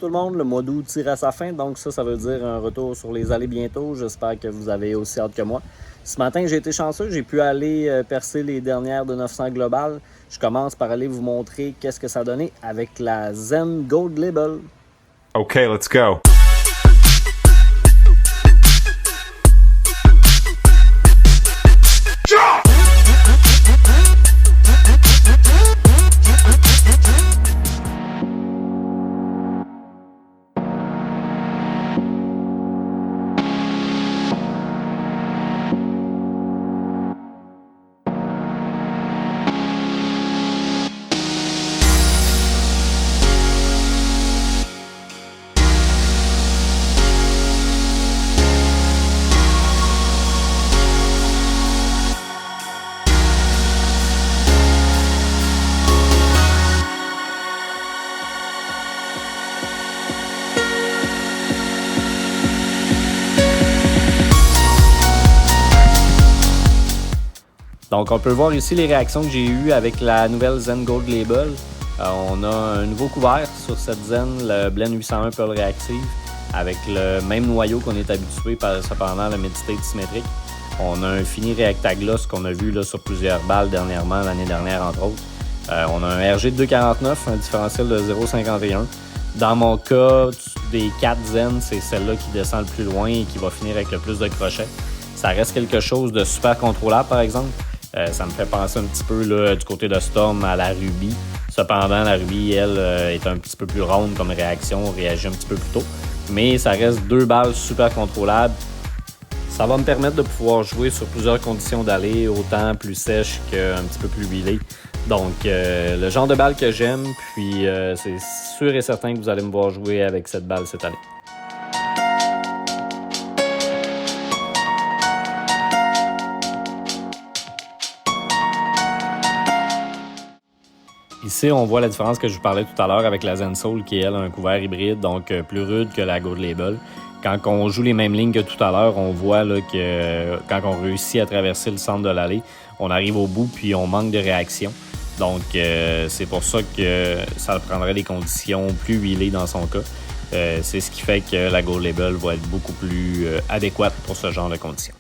tout le monde, le mois d'août tire à sa fin, donc ça veut dire un retour sur les allées bientôt. J'espère que vous avez aussi hâte que moi. Ce matin, j'ai été chanceux, j'ai pu aller percer les dernières de 900 globales. Je commence par aller vous montrer qu'est-ce que ça a donné avec la Zen Gold Label. OK, let's go. Donc, on peut voir ici les réactions que j'ai eues avec la nouvelle Zen Gold Label. On a un nouveau couvert sur cette Zen, le Blend 801 Pearl Reactive, avec le même noyau qu'on est habitué par cependant la Meditate symétrique. On a un fini Reactagloss qu'on a vu là, sur plusieurs balles dernièrement, l'année dernière entre autres. On a un RG de 249, un différentiel de 0,51. Dans mon cas, des 4 Zen, c'est celle-là qui descend le plus loin et qui va finir avec le plus de crochets. Ça reste quelque chose de super contrôlable, par exemple. Ça me fait penser un petit peu là, du côté de Storm à la Ruby. Cependant, la Ruby, elle, est un petit peu plus ronde comme réaction, réagit un petit peu plus tôt. Mais ça reste 2 balles super contrôlables. Ça va me permettre de pouvoir jouer sur plusieurs conditions d'aller, autant plus sèche qu'un petit peu plus huilée. Donc, le genre de balle que j'aime, puis c'est sûr et certain que vous allez me voir jouer avec cette balle cette année. Ici, on voit la différence que je vous parlais tout à l'heure avec la Zen Soul qui, elle, a un couvert hybride, donc plus rude que la Gold Label. Quand on joue les mêmes lignes que tout à l'heure, on voit là, que quand on réussit à traverser le centre de l'allée, on arrive au bout puis on manque de réaction. Donc, c'est pour ça que ça prendrait des conditions plus huilées dans son cas. C'est ce qui fait que la Gold Label va être beaucoup plus adéquate pour ce genre de conditions.